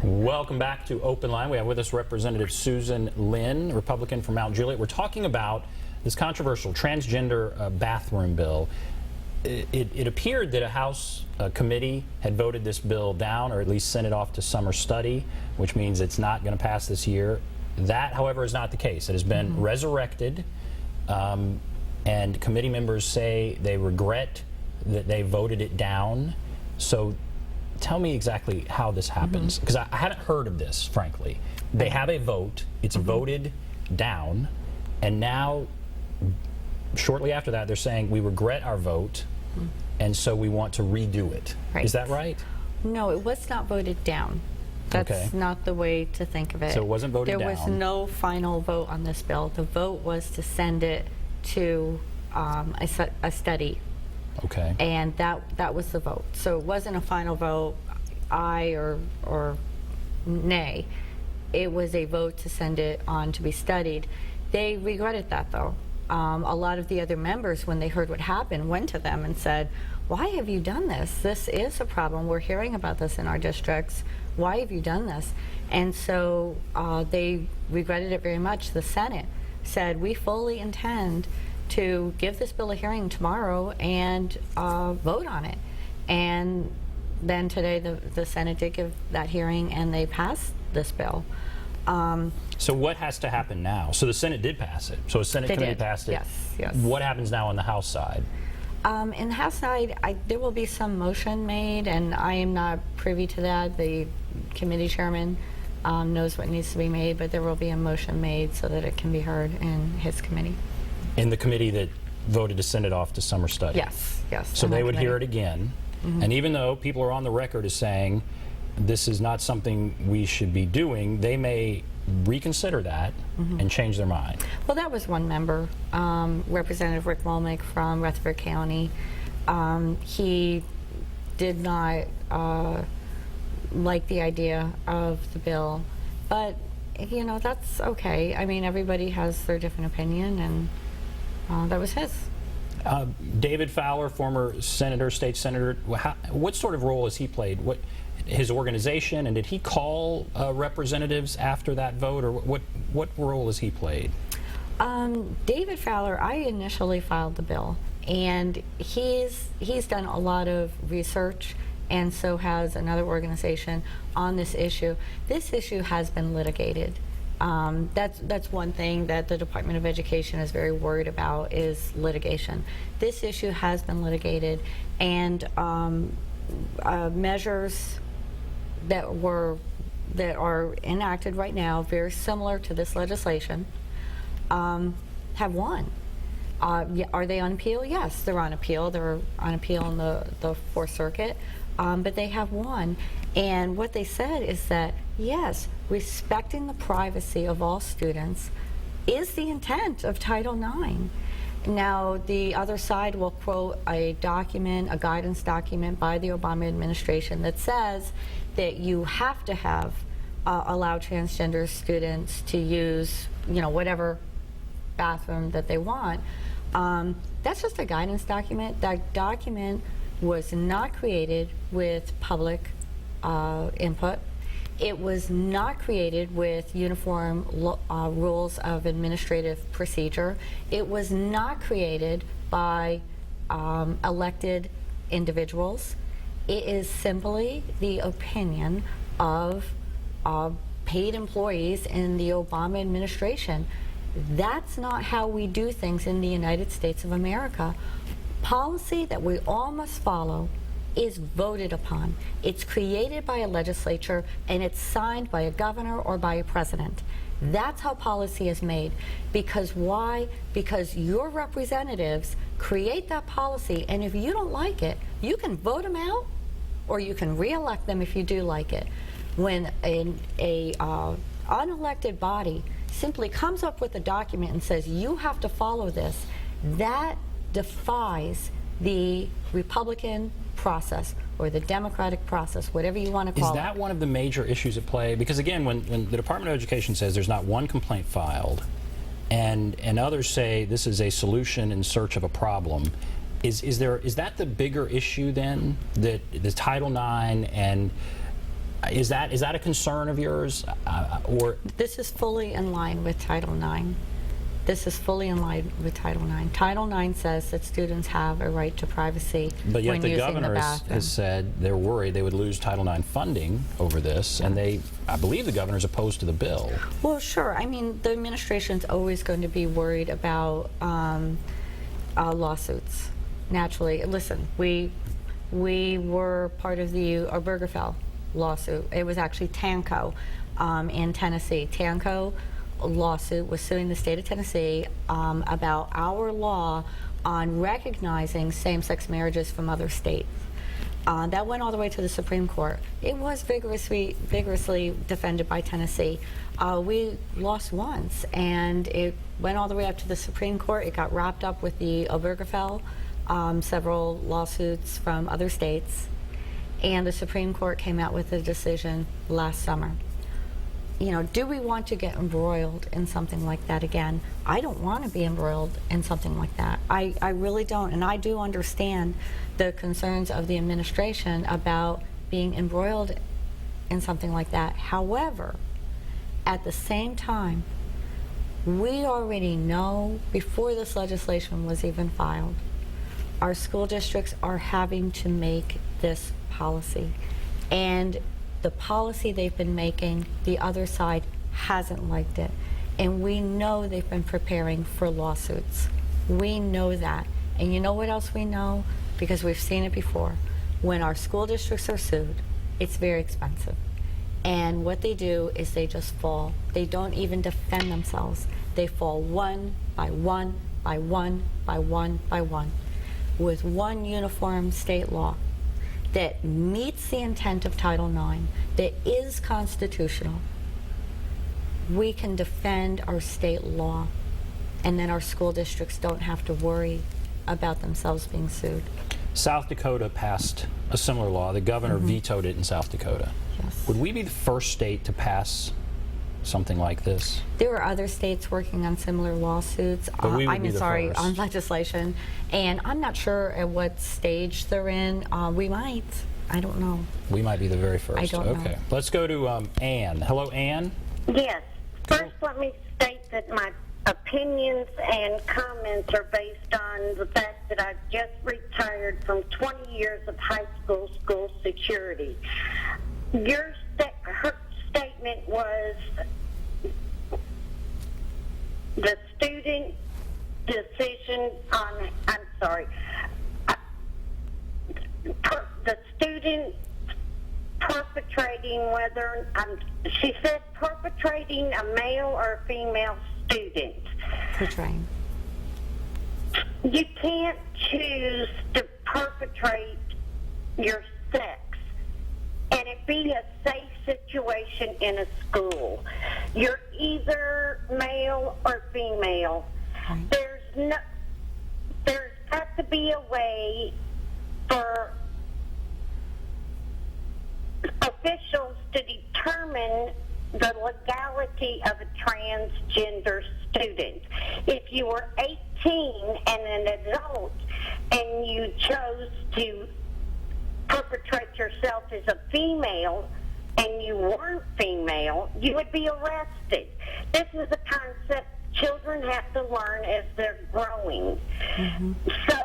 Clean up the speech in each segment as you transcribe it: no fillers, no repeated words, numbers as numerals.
Welcome back to Open Line. We have with us Representative Susan Lynn, Republican from Mount Juliet. We're talking about this controversial transgender bathroom bill. It appeared that a House committee had voted this bill down, or at least sent it off to summer study, which means it's not going to pass this year. That, however, is not the case. It has been resurrected, and committee members say they regret that they voted it down. So tell me exactly how this happens, because I hadn't heard of this, frankly. They have a vote, it's voted down, and now, shortly after that, they're saying we regret our vote, and so we want to redo it. Right. Is that right? No, it was not voted down. That's not the way to think of it. So it wasn't voted down. There was no final vote on this bill. The vote was to send it to a study. Okay. And that was the vote. So it wasn't a final vote, aye or nay. It was a vote to send it on to be studied. They regretted that, though. A lot of the other members, when they heard what happened, went to them and said, why have you done this? This is a problem. We're hearing about this in our districts. Why have you done this? And so they regretted it very much. The Senate said, we fully intend to give this bill a hearing tomorrow and vote on it. And then today the Senate did give that hearing and they passed this bill. So what has to happen now? So the Senate did pass it. So a Senate committee passed it. Yes, yes. What happens now on the House side? In the House side, there will be some motion made, and I am not privy to that. The committee chairman knows what needs to be made, but there will be a motion made so that it can be heard in his committee. In the committee that voted to send it off to summer study? Yes, yes. So they would hear it again, and even though people are on the record as saying this is not something we should be doing, they may reconsider that and change their mind. Well, that was one member, Representative Rick Womack from Rutherford County. He did not like the idea of the bill, but you know, that's okay. I mean, everybody has their different opinion, and that was his. David Fowler, former senator, state senator, what sort of role has he played? What his organization, and did he call representatives after that vote, or what role has he played? David Fowler, I initially filed the bill, and he's done a lot of research, and so has another organization on this issue. This issue has been litigated. That's one thing that the Department of Education is very worried about, is litigation. This issue has been litigated, and measures that are enacted right now, very similar to this legislation, have won. Are they on appeal? Yes, they're on appeal. They're on appeal in the Fourth Circuit, but they have won. And what they said is that, yes, respecting the privacy of all students is the intent of Title IX. Now, the other side will quote a document, a guidance document by the Obama administration that says that you have to have allow transgender students to use, you know, whatever bathroom that they want. That's just a guidance document. That document was not created with public input. It was not created with uniform rules of administrative procedure. It was not created by elected individuals. It is simply the opinion of paid employees in the Obama administration. That's not how we do things in the United States of America. Policy that we all must follow is voted upon. It's created by a legislature, and it's signed by a governor or by a president. That's how policy is made. Because why? Because your representatives create that policy, and if you don't like it, you can vote them out, or you can re-elect them if you do like it. When an unelected body simply comes up with a document and says, you have to follow this, that defies the Republican process or the Democratic process, whatever you want to call it. Is that one of the major issues at play? Because again, when the Department of Education says there's not one complaint filed, and others say this is a solution in search of a problem, is that the bigger issue then? That the Title IX and Is that a concern of yours, or? This is fully in line with Title IX. This is fully in line with Title IX. Title IX says that students have a right to privacy But yet when the using the governor bathroom. has said they're worried they would lose Title IX funding over this, and I believe the governor's opposed to the bill. Well, sure. I mean, the administration's always going to be worried about lawsuits. Naturally, listen, we were part of the Obergefell lawsuit. It was actually Tanco in Tennessee. Tanco lawsuit was suing the state of Tennessee about our law on recognizing same-sex marriages from other states. That went all the way to the Supreme Court. It was vigorously defended by Tennessee. We lost once, and it went all the way up to the Supreme Court. It got wrapped up with the Obergefell, several lawsuits from other states, and the Supreme Court came out with a decision last summer. You know, do we want to get embroiled in something like that again? I don't want to be embroiled in something like that. I really don't. And I do understand the concerns of the administration about being embroiled in something like that. However, at the same time, we already know, before this legislation was even filed, our school districts are having to make this policy. And the policy they've been making, the other side hasn't liked it. And we know they've been preparing for lawsuits. We know that. And you know what else we know? Because we've seen it before. When our school districts are sued, it's very expensive. And what they do is they just fall. They don't even defend themselves. They fall one by one by one by one by one, with one uniform state law that meets the intent of Title IX, that is constitutional. We can defend our state law, and then our school districts don't have to worry about themselves being sued. South Dakota passed a similar law. The governor vetoed it in South Dakota. Yes. Would we be the first state to pass something like this? There are other states working on similar lawsuits. But we would be the first. On legislation, and I'm not sure at what stage they're in. We might. I don't know. We might be the very first. I don't know. Okay. Let's go to Ann. Hello, Ann. Yes. First, let me state that my opinions and comments are based on the fact that I've just retired from 20 years of high school security. Her statement was the student decision on, the student perpetrating she said perpetrating a male or a female student. Portraying. You can't choose to perpetrate your sex and it be a safe situation in a school. You're either male or female. Right. There's got to be a way for officials to determine the legality of a transgender student. If you were 18 and an adult and you chose to perpetrate yourself as a female and you weren't female, you would be arrested. This is a concept children have to learn as they're growing. So,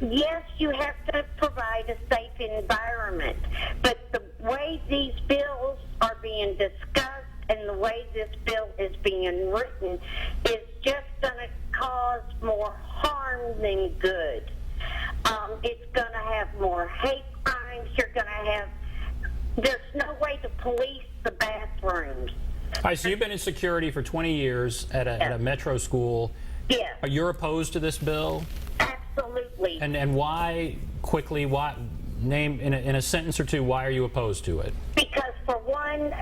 yes, you have to provide a safe environment, but the way these bills are being discussed and the way this bill is being written is just going to cause more harm than good. It's going to have more hate crimes. There's no way to police the bathrooms. All right, so you've been in security for 20 years at a metro school. Yes. You're opposed to this bill? Absolutely. And why, quickly, name in a sentence or two, why are you opposed to it? Because for one,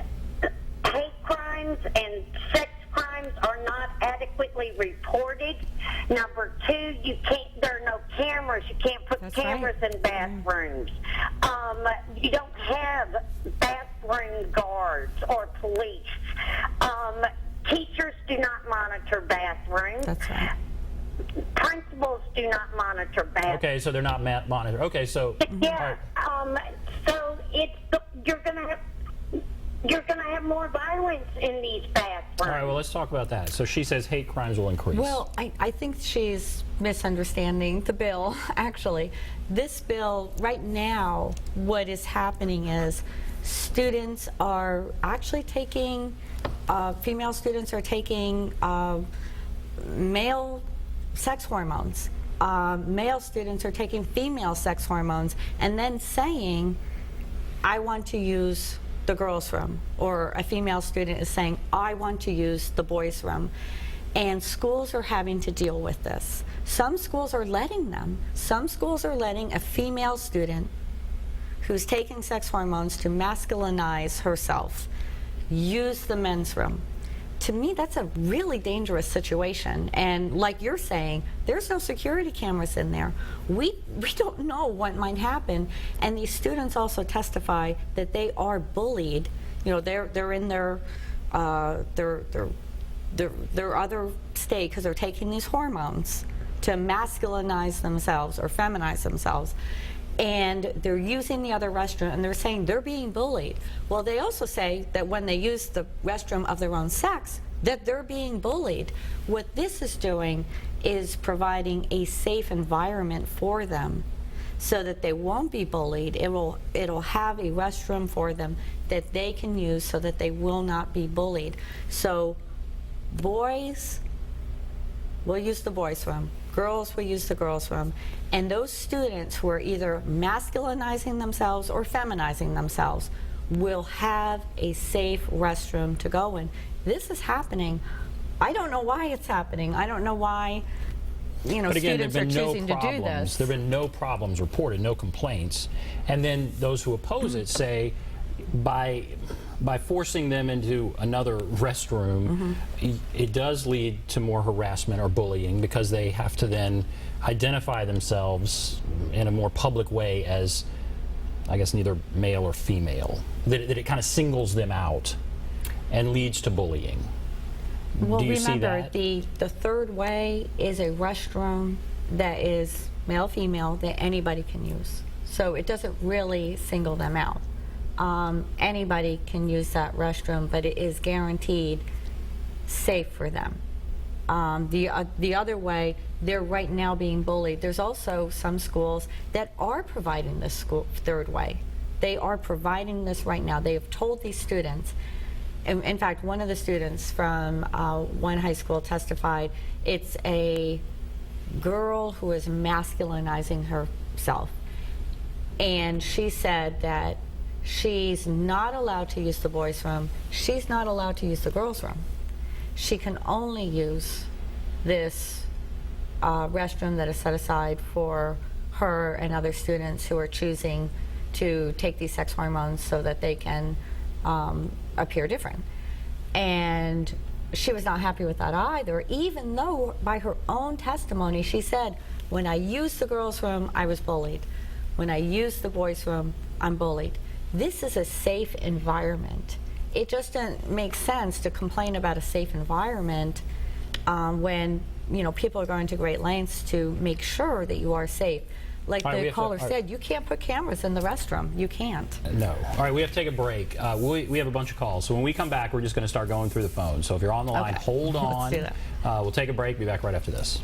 hate crimes and sex crimes are not adequately reported. Number two, there are no cameras. You can't put cameras in bathrooms. You don't have bathroom guards or police. Teachers do not monitor bathrooms. That's right. Principals do not monitor bathrooms. Okay, so they're not monitored. Okay, so Yeah. So you're going to have have more violence in these bathrooms. All right, well, let's talk about that. So she says hate crimes will increase. Well, I think she's misunderstanding the bill, actually. This bill, right now, what is happening is students are actually taking, female students are taking male sex hormones. Male students are taking female sex hormones and then saying, I want to use the girls' room, or a female student is saying, I want to use the boys' room. And schools are having to deal with this. Some schools are letting them. Some schools are letting a female student who's taking sex hormones to masculinize herself use the men's room. To me, that's a really dangerous situation. And like you're saying, there's no security cameras in there. We don't know what might happen. And these students also testify that they are bullied. You know, they're in their other state because they're taking these hormones to masculinize themselves or feminize themselves. And they're using the other restroom, and they're saying they're being bullied. Well, they also say that when they use the restroom of their own sex, that they're being bullied. What this is doing is providing a safe environment for them so that they won't be bullied. It'll have a restroom for them that they can use so that they will not be bullied. So boys will use the boys' room. Girls will use the girls' room. And those students who are either masculinizing themselves or feminizing themselves will have a safe restroom to go in. This is happening. I don't know why it's happening. I don't know why, you know, but again, students are choosing to do this. There have been no problems reported, no complaints. And then those who oppose it say by forcing them into another restroom, it does lead to more harassment or bullying because they have to then identify themselves in a more public way as, I guess, neither male or female. That it kind of singles them out and leads to bullying. Well, Do you remember, see that? the third way is a restroom that is male-female that anybody can use. So it doesn't really single them out. Anybody can use that restroom, but it is guaranteed safe for them. The other way, they're right now being bullied. There's also some schools that are providing this third way. They are providing this right now. They have told these students. In fact, one of the students from one high school testified it's a girl who is masculinizing herself. And she said that she's not allowed to use the boys' room. She's not allowed to use the girls' room. She can only use this restroom that is set aside for her and other students who are choosing to take these sex hormones so that they can appear different. And she was not happy with that either, even though by her own testimony she said, when I used the girls' room, I was bullied. When I used the boys' room, I'm bullied. This is a safe environment. It just doesn't make sense to complain about a safe environment when, you know, people are going to great lengths to make sure that you are safe. Like the caller said, you can't put cameras in the restroom. You can't. No. All right, we have to take a break. We have a bunch of calls. So when we come back, we're just going to start going through the phone. So if you're on the line, hold on. Let's do that. We'll take a break. Be back right after this.